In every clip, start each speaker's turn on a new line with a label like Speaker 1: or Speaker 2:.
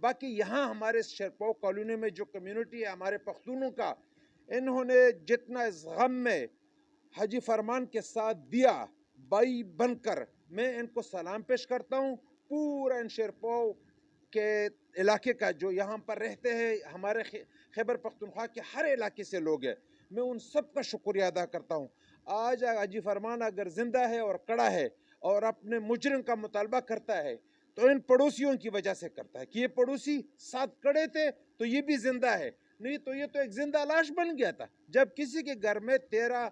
Speaker 1: باقی یہاں ہمارے شیرپاؤ کالونی میں جو کمیونٹی ہے ہمارے پختونوں کا، انہوں نے جتنا اس غم میں حاجی فرمان کے ساتھ دیا بائی بن کر، میں ان کو سلام پیش کرتا ہوں. پورا ان شیرپاؤ کے علاقے کا جو یہاں پر رہتے ہیں، ہمارے خیبر پختونخوا کے ہر علاقے سے لوگ ہیں، میں ان سب کا شکریہ ادا کرتا ہوں. آج حاجی فرمان اگر زندہ ہے اور کڑا ہے اور اپنے مجرم کا مطالبہ کرتا ہے تو ان پڑوسیوں کی وجہ سے کرتا ہے کہ یہ پڑوسی ساتھ کڑے تھے تو یہ بھی زندہ ہے، نہیں تو یہ تو ایک زندہ لاش بن گیا تھا. جب کسی کے گھر میں 13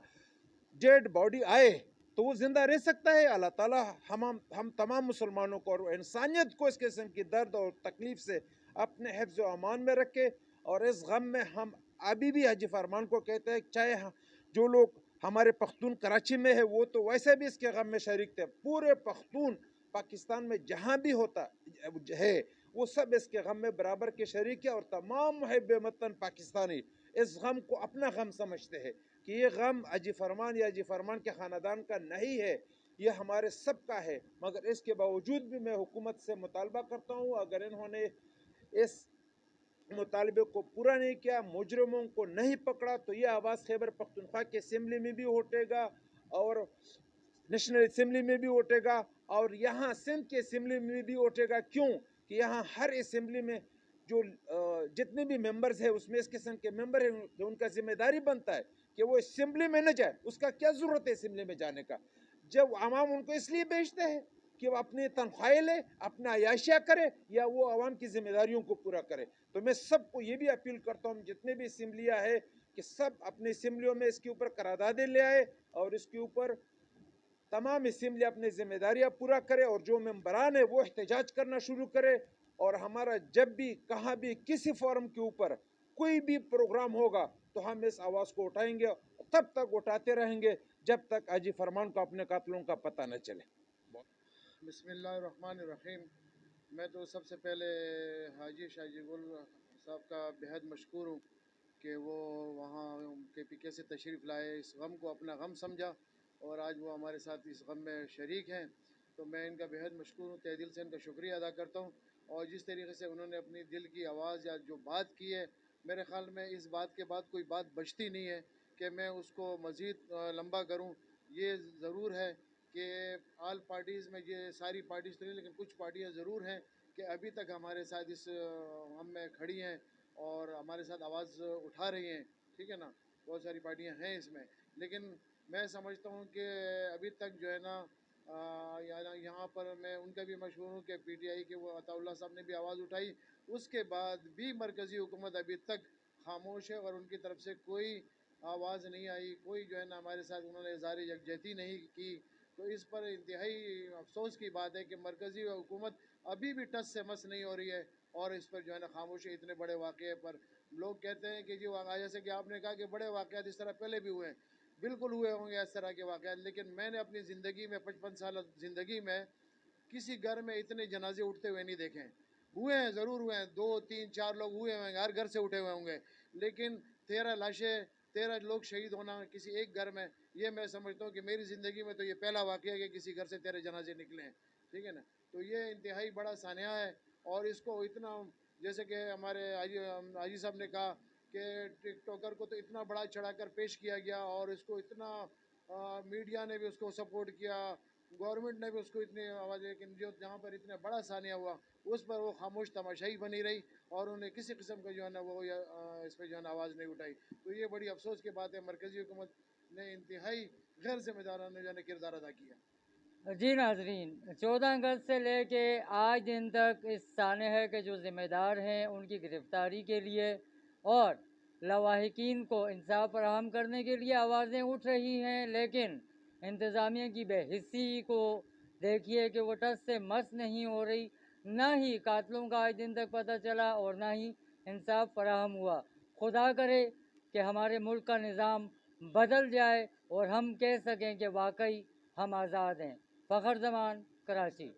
Speaker 1: ڈیڈ باڈی آئے تو وہ زندہ رہ سکتا ہے؟ اللہ تعالیٰ ہم تمام مسلمانوں کو اور انسانیت کو اس قسم کی درد اور تکلیف سے اپنے حفظ و امان میں رکھے. اور اس غم میں ہم ابھی بھی حاجی فرمان کو کہتے ہیں، چاہے جو لوگ ہمارے پختون کراچی میں ہے وہ تو ویسے بھی اس کے غم میں شریک تھے، پورے پختون پاکستان میں جہاں بھی ہوتا ہے وہ سب اس کے غم میں برابر کے شریک ہے. اور تمام محب وطن پاکستانی اس غم کو اپنا غم سمجھتے ہیں کہ یہ غم حاجی فرمان یا حاجی فرمان کے خاندان کا نہیں ہے، یہ ہمارے سب کا ہے. مگر اس کے باوجود بھی میں حکومت سے مطالبہ کرتا ہوں، اگر انہوں نے اس مطالبے کو پورا نہیں کیا، مجرموں کو نہیں پکڑا، تو یہ آواز خیبر پختونخوا کے اسمبلی میں بھی اٹھے گا اور نیشنل اسمبلی میں بھی اٹھے گا اور یہاں سندھ کے اسمبلی میں بھی اٹھے گا. کیوں کہ یہاں ہر اسمبلی میں جو جتنے بھی ممبرز ہیں اس میں اس قسم کے ممبر ہیں، جو ان کا ذمہ داری بنتا ہے کہ وہ اسمبلی میں نہ جائے. اس کا کیا ضرورت ہے اسمبلی میں جانے کا، جب عوام ان کو اس لیے بھیجتے ہیں کہ وہ اپنی تنخواہیں لے، اپنا عیاشیاں کرے یا وہ عوام کی ذمہ داریوں کو پورا کرے. تو میں سب کو یہ بھی اپیل کرتا ہوں، جتنے بھی اسمبلیاں ہیں کہ سب اپنی اسمبلیوں میں اس کے اوپر قراردادیں لے آئے اور اس کے اوپر تمام اسمبلی اپنی ذمہ داریاں پورا کرے اور جو ممبران ہیں وہ احتجاج کرنا شروع کرے. اور ہمارا جب بھی کہاں بھی کسی فورم کے اوپر کوئی بھی پروگرام ہوگا تو ہم اس آواز کو اٹھائیں گے، تب تک اٹھاتے رہیں گے جب تک حاجی فرمان کو اپنے قاتلوں کا پتہ نہ چلے.
Speaker 2: بسم اللہ الرحمن الرحیم. میں تو سب سے پہلے حاجی شاہجی گل صاحب کا بہت مشکور ہوں کہ وہ وہاں کے پی کے سے تشریف لائے، اس غم کو اپنا غم سمجھا اور آج وہ ہمارے ساتھ اس غم میں شریک ہیں. تو میں ان کا بہت مشکور ہوں، تہ دل سے ان کا شکریہ ادا کرتا ہوں. اور جس طریقے سے انہوں نے اپنی دل کی آواز یا جو بات کی ہے، میرے خیال میں اس بات کے بعد کوئی بات بچتی نہیں ہے کہ میں اس کو مزید لمبا کروں. یہ ضرور ہے کہ آل پارٹیز میں، یہ ساری پارٹیز تو نہیں لیکن کچھ پارٹیاں ضرور ہیں کہ ابھی تک ہمارے ساتھ اس غم میں کھڑی ہیں اور ہمارے ساتھ آواز اٹھا رہی ہیں، ٹھیک ہے نا. بہت ساری پارٹیاں ہیں اس میں، لیکن میں سمجھتا ہوں کہ ابھی تک جو ہے نا یہاں پر میں ان کا بھی مشہور ہوں کہ پی ٹی آئی کے وہ عطا اللہ صاحب نے بھی آواز اٹھائی، اس کے بعد بھی مرکزی حکومت ابھی تک خاموش ہے اور ان کی طرف سے کوئی آواز نہیں آئی، کوئی جو ہے نا ہمارے ساتھ انہوں نے اظہار یکجہتی نہیں کی. تو اس پر انتہائی افسوس کی بات ہے کہ مرکزی حکومت ابھی بھی ٹس سے مس نہیں ہو رہی ہے اور اس پر جو ہے نا خاموشی. اتنے بڑے واقعے پر لوگ کہتے ہیں کہ جیسے کہ آپ نے کہا کہ بڑے واقعات اس طرح پہلے بھی ہوئے ہیں، بالکل ہوئے ہوں گے اس طرح کے واقعات، لیکن میں نے اپنی زندگی میں 55 سال زندگی میں کسی گھر میں اتنے جنازے اٹھتے ہوئے نہیں دیکھے ہیں. ہوئے ہیں، ضرور ہوئے ہیں، 2 3 4 لوگ ہوئے ہوں گے، ہر گھر سے اٹھے ہوئے ہوں گے، لیکن 13 لاشیں، 13 لوگ شہید ہونا کسی ایک گھر میں، یہ میں سمجھتا ہوں کہ میری زندگی میں تو یہ پہلا واقعہ ہے کہ کسی گھر سے 13 جنازے نکلے ہیں، ٹھیک ہے نا. تو یہ انتہائی بڑا سانحہ ہے اور اس کو اتنا، جیسے کہ ہمارے حاجی صاحب نے کہا کہ ٹک ٹاکر کو تو اتنا بڑا چڑھا کر پیش کیا گیا اور اس کو اتنا میڈیا نے بھی اس کو سپورٹ کیا، گورنمنٹ نے بھی اس کو اتنی آواز، لیکن جو جہاں پر اتنا بڑا سانحہ ہوا اس پر وہ خاموش تماشائی بنی رہی اور انہیں کسی قسم کا جو ہے نا وہ اس پہ جو ہے نا آواز نہیں اٹھائی. تو یہ بڑی افسوس کی بات ہے، مرکزی حکومت نے انتہائی غیر ذمہ دارانہ جو ہے نا کردار ادا کیا.
Speaker 3: جی ناظرین، 14 اگست سے لے کے آج دن تک اس سانحے کے جو ذمہ دار ہیں ان کی گرفتاری کے لیے اور لواحقین کو انصاف فراہم کرنے کے لیے آوازیں اٹھ رہی ہیں، لیکن انتظامیہ کی بے حسی کو دیکھیے کہ وہ ٹس سے مس نہیں ہو رہی، نہ ہی قاتلوں کا آج دن تک پتہ چلا اور نہ ہی انصاف فراہم ہوا. خدا کرے کہ ہمارے ملک کا نظام بدل جائے اور ہم کہہ سکیں کہ واقعی ہم آزاد ہیں. فخر زمان، کراچی.